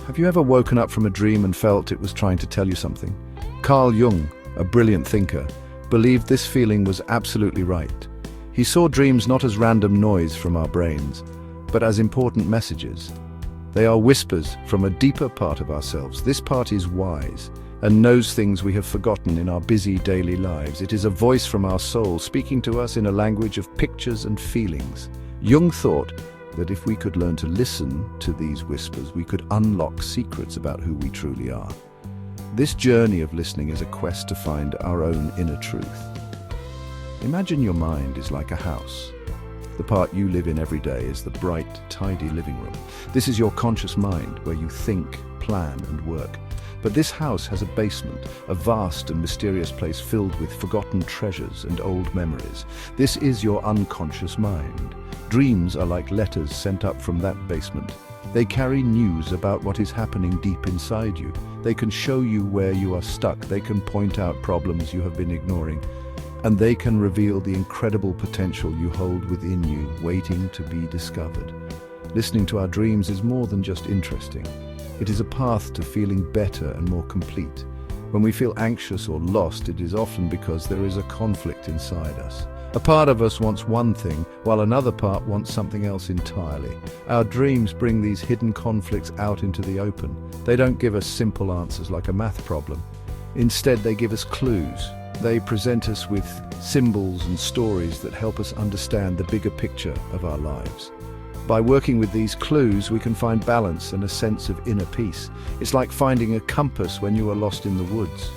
Have you ever woken up from a dream and felt it was trying to tell you something? Carl Jung, a brilliant thinker, believed this feeling was absolutely right. He saw dreams not as random noise from our brains, but as important messages. They are whispers from a deeper part of ourselves. This part is wise and knows things we have forgotten in our busy daily lives. It is a voice from our soul speaking to us in a language of pictures and feelings. Jung thought that if we could learn to listen to these whispers, we could unlock secrets about who we truly are. This journey of listening is a quest to find our own inner truth. Imagine your mind is like a house. The part you live in every day is the bright, tidy living room. This is your conscious mind, where you think, plan, and work. But this house has a basement, a vast and mysterious place filled with forgotten treasures and old memories. This is your unconscious mind. Dreams are like letters sent up from that basement. They carry news about what is happening deep inside you. They can show you where you are stuck. They can point out problems you have been ignoring. And they can reveal the incredible potential you hold within you, waiting to be discovered. Listening to our dreams is more than just interesting. It is a path to feeling better and more complete. When we feel anxious or lost, it is often because there is a conflict inside us. A part of us wants one thing, while another part wants something else entirely. Our dreams bring these hidden conflicts out into the open. They don't give us simple answers like a math problem. Instead, they give us clues. They present us with symbols and stories that help us understand the bigger picture of our lives. By working with these clues, we can find balance and a sense of inner peace. It's like finding a compass when you are lost in the woods.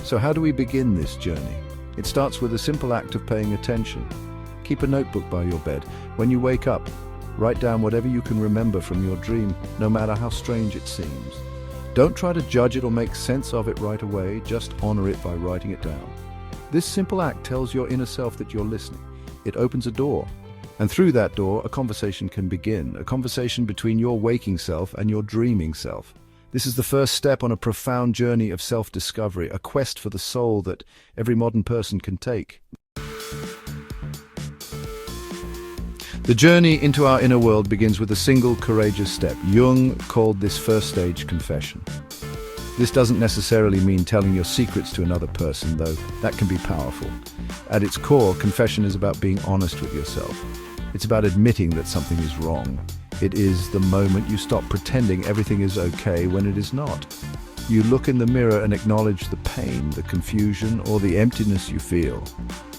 So how do we begin this journey? It starts with a simple act of paying attention. Keep a notebook by your bed. When you wake up, write down whatever you can remember from your dream, no matter how strange it seems. Don't try to judge it or make sense of it right away, just honor it by writing it down. This simple act tells your inner self that you're listening. It opens a door, and through that door, a conversation can begin, a conversation between your waking self and your dreaming self. This is the first step on a profound journey of self-discovery, a quest for the soul that every modern person can take. The journey into our inner world begins with a single courageous step. Jung called this first stage confession. This doesn't necessarily mean telling your secrets to another person, though that can be powerful. At its core, confession is about being honest with yourself. It's about admitting that something is wrong. It is the moment you stop pretending everything is okay when it is not. You look in the mirror and acknowledge the pain, the confusion, or the emptiness you feel.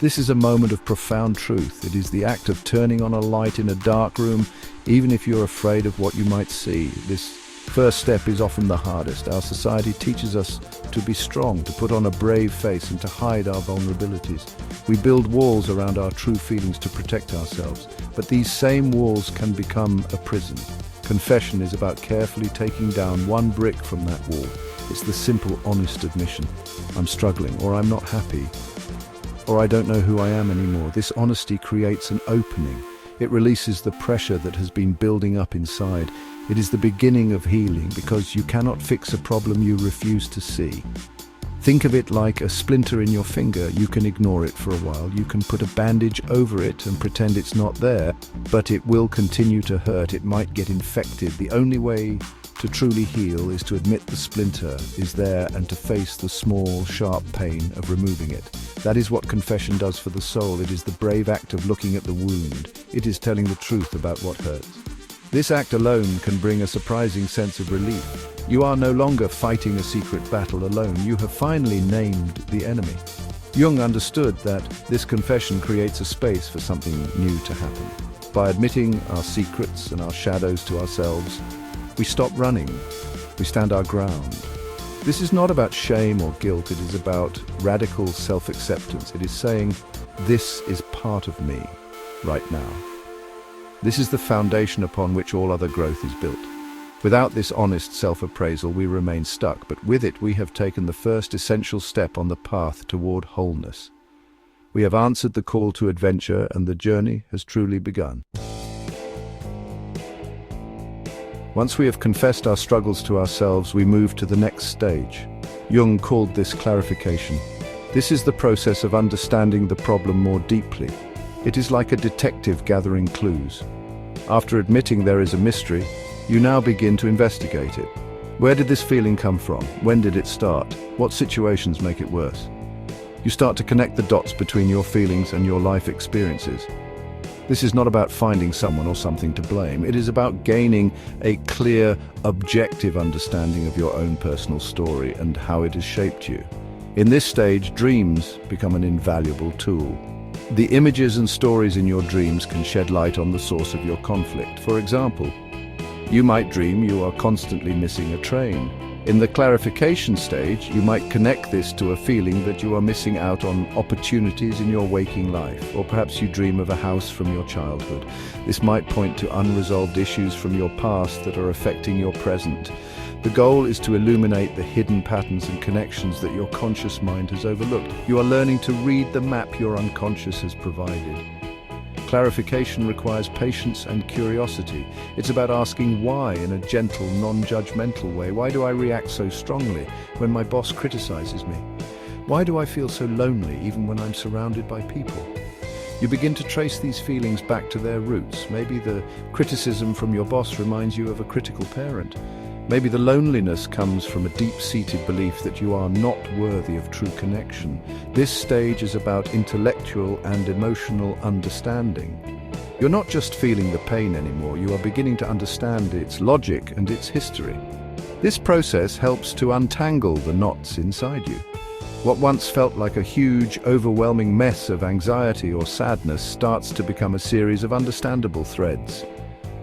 This is a moment of profound truth. It is the act of turning on a light in a dark room, even if you're afraid of what you might see. This first step is often the hardest. Our society teaches us to be strong, to put on a brave face, and to hide our vulnerabilities. We build walls around our true feelings to protect ourselves, but these same walls can become a prison. Confession is about carefully taking down one brick from that wall. It's the simple, honest admission. I'm struggling, or I'm not happy, or I don't know who I am anymore. This honesty creates an opening. It releases the pressure that has been building up inside. It is the beginning of healing, because you cannot fix a problem you refuse to see. Think of it like a splinter in your finger. You can ignore it for a while. You can put a bandage over it and pretend it's not there, but it will continue to hurt. It might get infected. The only way to truly heal is to admit the splinter is there and to face the small, sharp pain of removing it. That is what confession does for the soul. It is the brave act of looking at the wound. It is telling the truth about what hurts. This act alone can bring a surprising sense of relief. You are no longer fighting a secret battle alone. You have finally named the enemy. Jung understood that this confession creates a space for something new to happen. By admitting our secrets and our shadows to ourselves, we stop running. We stand our ground. This is not about shame or guilt. It is about radical self-acceptance. It is saying, this is part of me right now. This is the foundation upon which all other growth is built. Without this honest self-appraisal, we remain stuck, but with it we have taken the first essential step on the path toward wholeness. We have answered the call to adventure, and the journey has truly begun. Once we have confessed our struggles to ourselves, we move to the next stage. Jung called this clarification. This is the process of understanding the problem more deeply. It is like a detective gathering clues. After admitting there is a mystery, you now begin to investigate it. Where did this feeling come from? When did it start? What situations make it worse? You start to connect the dots between your feelings and your life experiences. This is not about finding someone or something to blame. It is about gaining a clear, objective understanding of your own personal story and how it has shaped you. In this stage, dreams become an invaluable tool. The images and stories in your dreams can shed light on the source of your conflict. For example, you might dream you are constantly missing a train. In the clarification stage, you might connect this to a feeling that you are missing out on opportunities in your waking life, or perhaps you dream of a house from your childhood. This might point to unresolved issues from your past that are affecting your present. The goal is to illuminate the hidden patterns and connections that your conscious mind has overlooked. You are learning to read the map your unconscious has provided. Clarification requires patience and curiosity. It's about asking why in a gentle, non-judgmental way. Why do I react so strongly when my boss criticizes me? Why do I feel so lonely even when I'm surrounded by people? You begin to trace these feelings back to their roots. Maybe the criticism from your boss reminds you of a critical parent. Maybe the loneliness comes from a deep-seated belief that you are not worthy of true connection. This stage is about intellectual and emotional understanding. You're not just feeling the pain anymore, you are beginning to understand its logic and its history. This process helps to untangle the knots inside you. What once felt like a huge, overwhelming mess of anxiety or sadness starts to become a series of understandable threads.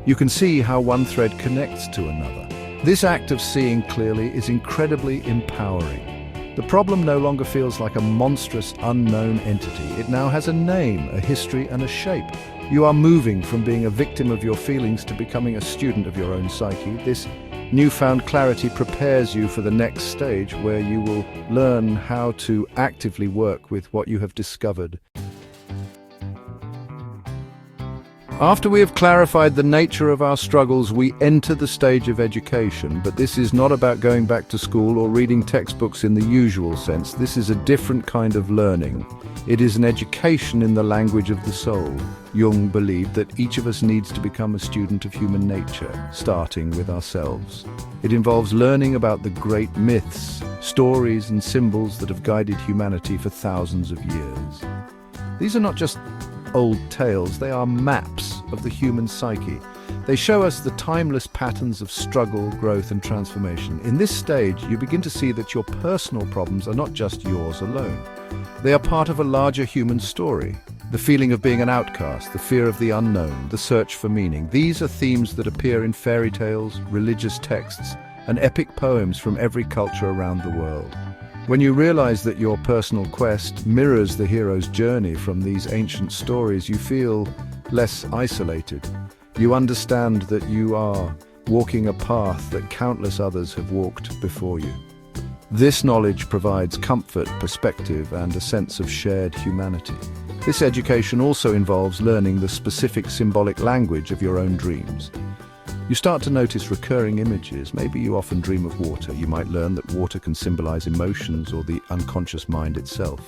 You can see how one thread connects to another. This act of seeing clearly is incredibly empowering. The problem no longer feels like a monstrous, unknown entity. It now has a name, a history, and a shape. You are moving from being a victim of your feelings to becoming a student of your own psyche. This newfound clarity prepares you for the next stage, where you will learn how to actively work with what you have discovered. After we have clarified the nature of our struggles, we enter the stage of education. But this is not about going back to school or reading textbooks in the usual sense. This is a different kind of learning. It is an education in the language of the soul. Jung believed that each of us needs to become a student of human nature, starting with ourselves. It involves learning about the great myths, stories, and symbols that have guided humanity for thousands of years. These are not just old tales, they are maps of the human psyche. They show us the timeless patterns of struggle, growth, and transformation. In this stage, you begin to see that your personal problems are not just yours alone. They are part of a larger human story. The feeling of being an outcast, the fear of the unknown, the search for meaning. These are themes that appear in fairy tales, religious texts, and epic poems from every culture around the world. When you realize that your personal quest mirrors the hero's journey from these ancient stories, you feel less isolated. You understand that you are walking a path that countless others have walked before you. This knowledge provides comfort, perspective, and a sense of shared humanity. This education also involves learning the specific symbolic language of your own dreams. You start to notice recurring images. Maybe you often dream of water. You might learn that water can symbolize emotions or the unconscious mind itself.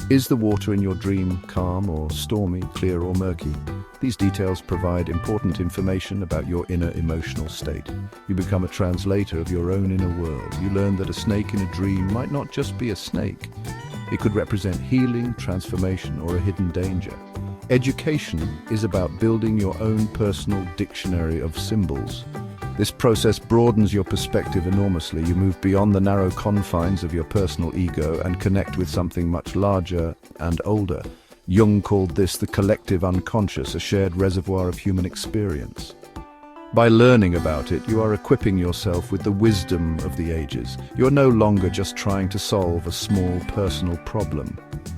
Is the water in your dream calm or stormy, clear or murky? These details provide important information about your inner emotional state. You become a translator of your own inner world. You learn that a snake in a dream might not just be a snake. It could represent healing, transformation, or a hidden danger. Education is about building your own personal dictionary of symbols. This process broadens your perspective enormously. You move beyond the narrow confines of your personal ego and connect with something much larger and older. Jung called this the collective unconscious, a shared reservoir of human experience. By learning about it, you are equipping yourself with the wisdom of the ages. You're no longer just trying to solve a small personal problem.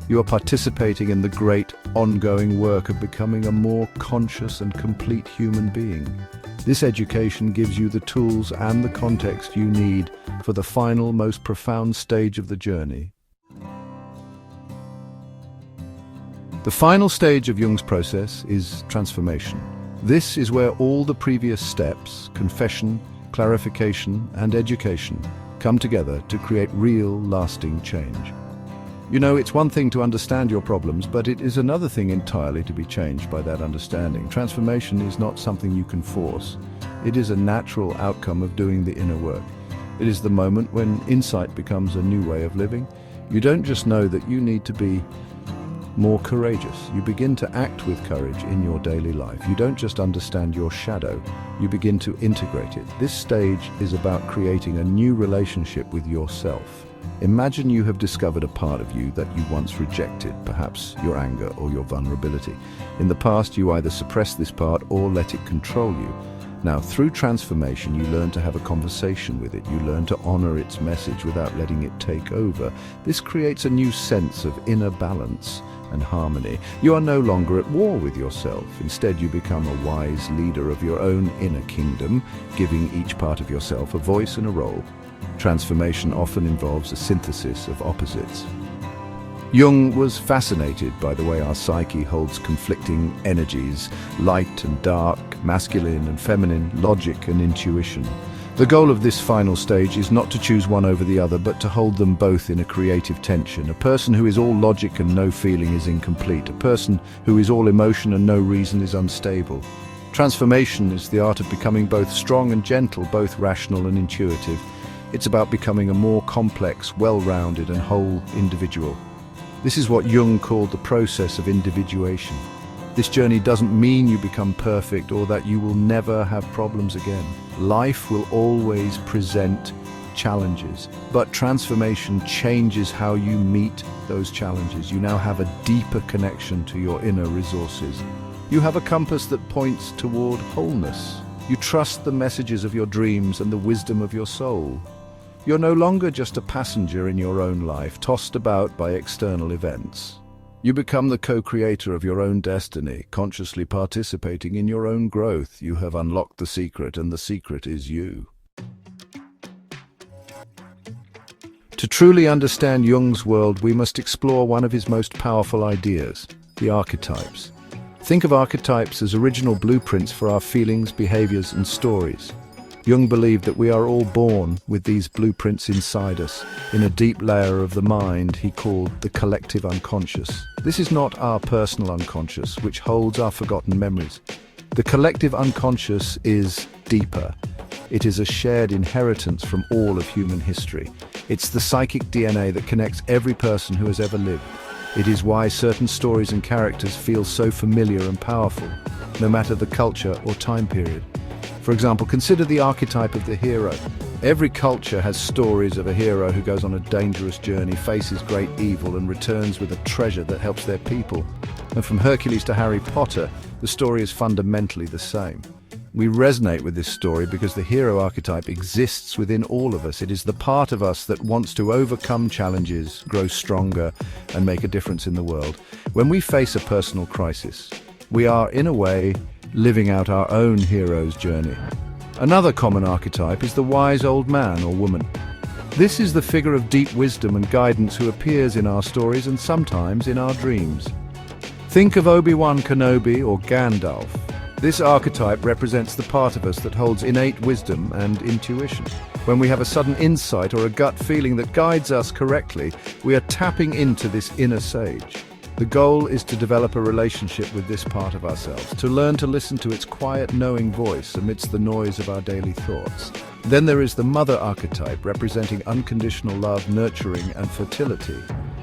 You are participating in the great, ongoing work of becoming a more conscious and complete human being. This education gives you the tools and the context you need for the final, most profound stage of the journey. The final stage of Jung's process is transformation. This is where all the previous steps, confession, clarification, and education, come together to create real, lasting change. You know, it's one thing to understand your problems, but it is another thing entirely to be changed by that understanding. Transformation is not something you can force. It is a natural outcome of doing the inner work. It is the moment when insight becomes a new way of living. You don't just know that you need to be more courageous. You begin to act with courage in your daily life. You don't just understand your shadow, you begin to integrate it. This stage is about creating a new relationship with yourself. Imagine you have discovered a part of you that you once rejected, perhaps your anger or your vulnerability. In the past, you either suppressed this part or let it control you. Now, through transformation, you learn to have a conversation with it. You learn to honor its message without letting it take over. This creates a new sense of inner balance and harmony. You are no longer at war with yourself. Instead, you become a wise leader of your own inner kingdom, giving each part of yourself a voice and a role. Transformation often involves a synthesis of opposites. Jung was fascinated by the way our psyche holds conflicting energies, light and dark, masculine and feminine, logic and intuition. The goal of this final stage is not to choose one over the other, but to hold them both in a creative tension. A person who is all logic and no feeling is incomplete. A person who is all emotion and no reason is unstable. Transformation is the art of becoming both strong and gentle, both rational and intuitive. It's about becoming a more complex, well-rounded and whole individual. This is what Jung called the process of individuation. This journey doesn't mean you become perfect or that you will never have problems again. Life will always present challenges, but transformation changes how you meet those challenges. You now have a deeper connection to your inner resources. You have a compass that points toward wholeness. You trust the messages of your dreams and the wisdom of your soul. You're no longer just a passenger in your own life, tossed about by external events. You become the co-creator of your own destiny, consciously participating in your own growth. You have unlocked the secret, and the secret is you. To truly understand Jung's world, we must explore one of his most powerful ideas, the archetypes. Think of archetypes as original blueprints for our feelings, behaviors, and stories. Jung believed that we are all born with these blueprints inside us, in a deep layer of the mind he called the collective unconscious. This is not our personal unconscious, which holds our forgotten memories. The collective unconscious is deeper. It is a shared inheritance from all of human history. It's the psychic DNA that connects every person who has ever lived. It is why certain stories and characters feel so familiar and powerful, no matter the culture or time period. For example, consider the archetype of the hero. Every culture has stories of a hero who goes on a dangerous journey, faces great evil, and returns with a treasure that helps their people. And from Hercules to Harry Potter, the story is fundamentally the same. We resonate with this story because the hero archetype exists within all of us. It is the part of us that wants to overcome challenges, grow stronger, and make a difference in the world. When we face a personal crisis, we are, in a way, living out our own hero's journey. Another common archetype is the wise old man or woman. This is the figure of deep wisdom and guidance who appears in our stories and sometimes in our dreams. Think of Obi-Wan Kenobi or Gandalf. This archetype represents the part of us that holds innate wisdom and intuition. When we have a sudden insight or a gut feeling that guides us correctly, we are tapping into this inner sage. The goal is to develop a relationship with this part of ourselves, to learn to listen to its quiet, knowing voice amidst the noise of our daily thoughts. Then there is the mother archetype, representing unconditional love, nurturing, and fertility.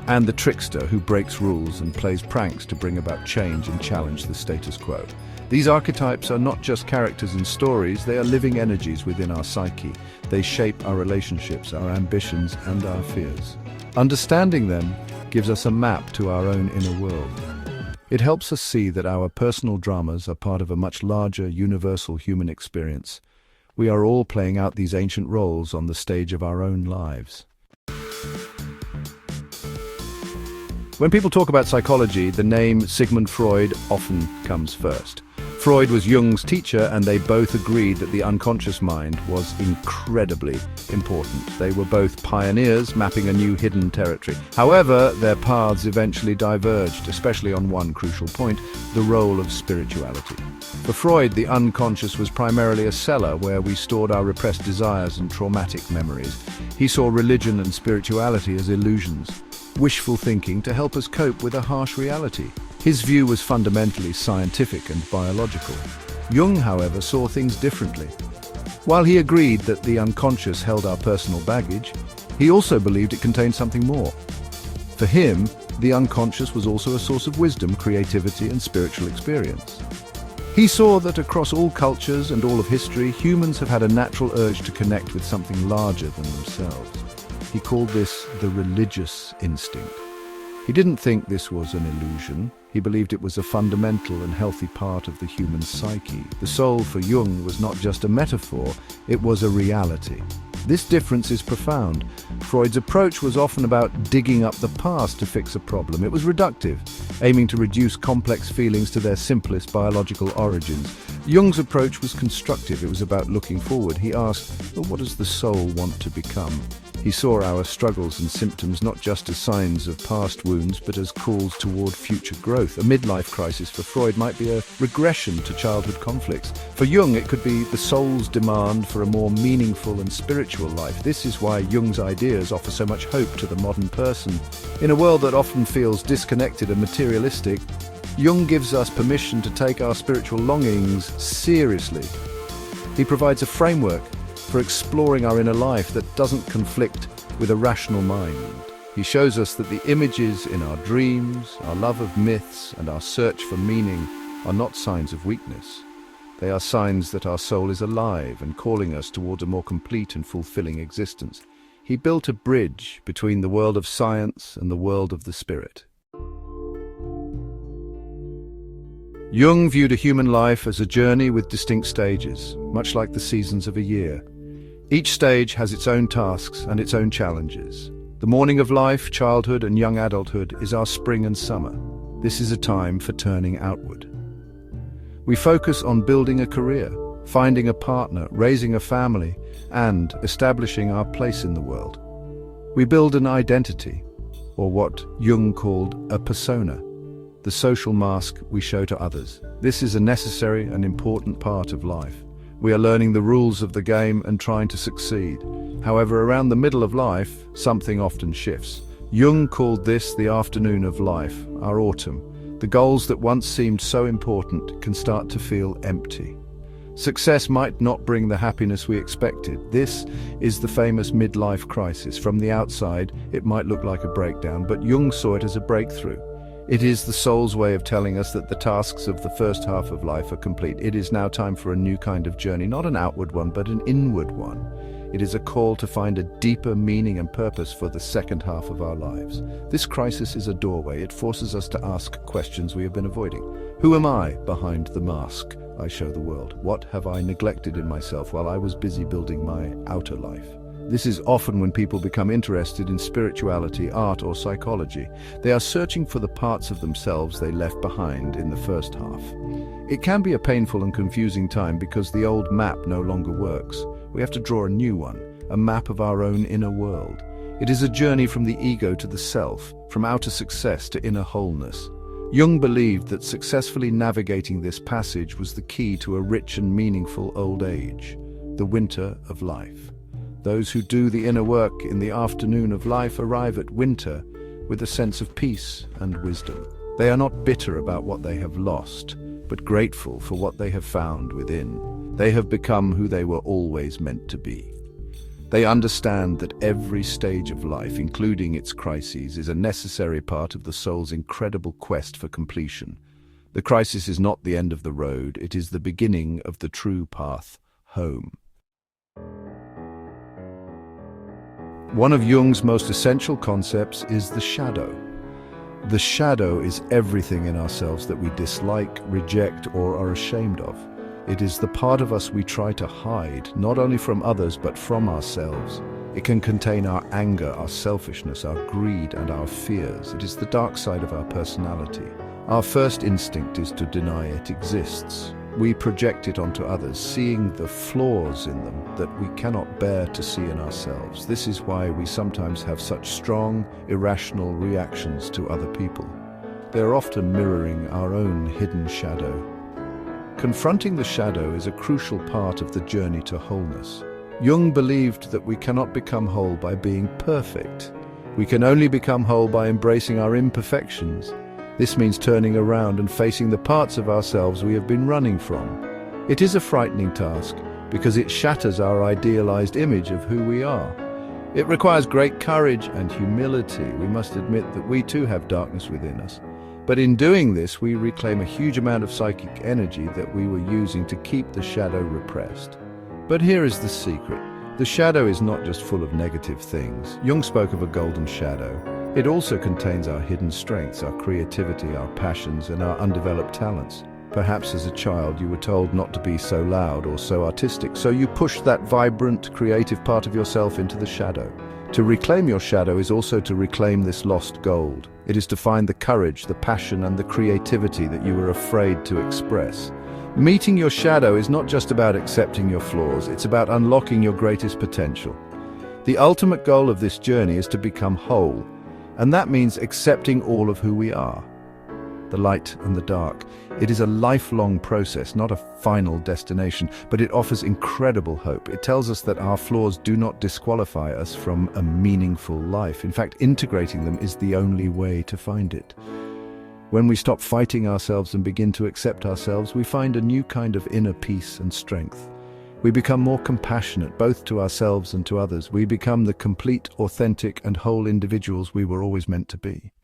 And the trickster, who breaks rules and plays pranks to bring about change and challenge the status quo. These archetypes are not just characters and stories, they are living energies within our psyche. They shape our relationships, our ambitions, and our fears. Understanding them gives us a map to our own inner world. It helps us see that our personal dramas are part of a much larger, universal human experience. We are all playing out these ancient roles on the stage of our own lives. When people talk about psychology, the name Sigmund Freud often comes first. Freud was Jung's teacher, and they both agreed that the unconscious mind was incredibly important. They were both pioneers, mapping a new hidden territory. However, their paths eventually diverged, especially on one crucial point, the role of spirituality. For Freud, the unconscious was primarily a cellar where we stored our repressed desires and traumatic memories. He saw religion and spirituality as illusions, wishful thinking to help us cope with a harsh reality. His view was fundamentally scientific and biological. Jung, however, saw things differently. While he agreed that the unconscious held our personal baggage, he also believed it contained something more. For him, the unconscious was also a source of wisdom, creativity, and spiritual experience. He saw that across all cultures and all of history, humans have had a natural urge to connect with something larger than themselves. He called this the religious instinct. He didn't think this was an illusion. He believed it was a fundamental and healthy part of the human psyche. The soul for Jung was not just a metaphor, it was a reality. This difference is profound. Freud's approach was often about digging up the past to fix a problem. It was reductive, aiming to reduce complex feelings to their simplest biological origins. Jung's approach was constructive. It was about looking forward. He asked, well, what does the soul want to become? He saw our struggles and symptoms not just as signs of past wounds, but as calls toward future growth. A midlife crisis for Freud might be a regression to childhood conflicts. For Jung, it could be the soul's demand for a more meaningful and spiritual life. This is why Jung's ideas offer so much hope to the modern person. In a world that often feels disconnected and materialistic, Jung gives us permission to take our spiritual longings seriously. He provides a framework for exploring our inner life that doesn't conflict with a rational mind. He shows us that the images in our dreams, our love of myths, and our search for meaning are not signs of weakness. They are signs that our soul is alive and calling us towards a more complete and fulfilling existence. He built a bridge between the world of science and the world of the spirit. Jung viewed a human life as a journey with distinct stages, much like the seasons of a year. Each stage has its own tasks and its own challenges. The morning of life, childhood, and young adulthood is our spring and summer. This is a time for turning outward. We focus on building a career, finding a partner, raising a family, and establishing our place in the world. We build an identity, or what Jung called a persona, the social mask we show to others. This is a necessary and important part of life. We are learning the rules of the game and trying to succeed. However, around the middle of life, something often shifts. Jung called this the afternoon of life, our autumn. The goals that once seemed so important can start to feel empty. Success might not bring the happiness we expected. This is the famous midlife crisis. From the outside, it might look like a breakdown, but Jung saw it as a breakthrough. It is the soul's way of telling us that the tasks of the first half of life are complete. It is now time for a new kind of journey, not an outward one, but an inward one. It is a call to find a deeper meaning and purpose for the second half of our lives. This crisis is a doorway. It forces us to ask questions we have been avoiding. Who am I behind the mask I show the world? What have I neglected in myself while I was busy building my outer life? This is often when people become interested in spirituality, art, or psychology. They are searching for the parts of themselves they left behind in the first half. It can be a painful and confusing time because the old map no longer works. We have to draw a new one, a map of our own inner world. It is a journey from the ego to the self, from outer success to inner wholeness. Jung believed that successfully navigating this passage was the key to a rich and meaningful old age, the winter of life. Those who do the inner work in the afternoon of life arrive at winter with a sense of peace and wisdom. They are not bitter about what they have lost, but grateful for what they have found within. They have become who they were always meant to be. They understand that every stage of life, including its crises, is a necessary part of the soul's incredible quest for completion. The crisis is not the end of the road, it is the beginning of the true path home. One of Jung's most essential concepts is the shadow. The shadow is everything in ourselves that we dislike, reject, or are ashamed of. It is the part of us we try to hide, not only from others but from ourselves. It can contain our anger, our selfishness, our greed, and our fears. It is the dark side of our personality. Our first instinct is to deny it exists. We project it onto others, seeing the flaws in them that we cannot bear to see in ourselves. This is why we sometimes have such strong, irrational reactions to other people. They are often mirroring our own hidden shadow. Confronting the shadow is a crucial part of the journey to wholeness. Jung believed that we cannot become whole by being perfect. We can only become whole by embracing our imperfections. This means turning around and facing the parts of ourselves we have been running from. It is a frightening task, because it shatters our idealized image of who we are. It requires great courage and humility. We must admit that we too have darkness within us. But in doing this, we reclaim a huge amount of psychic energy that we were using to keep the shadow repressed. But here is the secret. The shadow is not just full of negative things. Jung spoke of a golden shadow. It also contains our hidden strengths, our creativity, our passions, and our undeveloped talents. Perhaps as a child you were told not to be so loud or so artistic, so you pushed that vibrant, creative part of yourself into the shadow. To reclaim your shadow is also to reclaim this lost gold. It is to find the courage, the passion, and the creativity that you were afraid to express. Meeting your shadow is not just about accepting your flaws, it's about unlocking your greatest potential. The ultimate goal of this journey is to become whole, and that means accepting all of who we are. The light and the dark. It is a lifelong process, not a final destination, but it offers incredible hope. It tells us that our flaws do not disqualify us from a meaningful life. In fact, integrating them is the only way to find it. When we stop fighting ourselves and begin to accept ourselves, we find a new kind of inner peace and strength. We become more compassionate, both to ourselves and to others. We become the complete, authentic, and whole individuals we were always meant to be.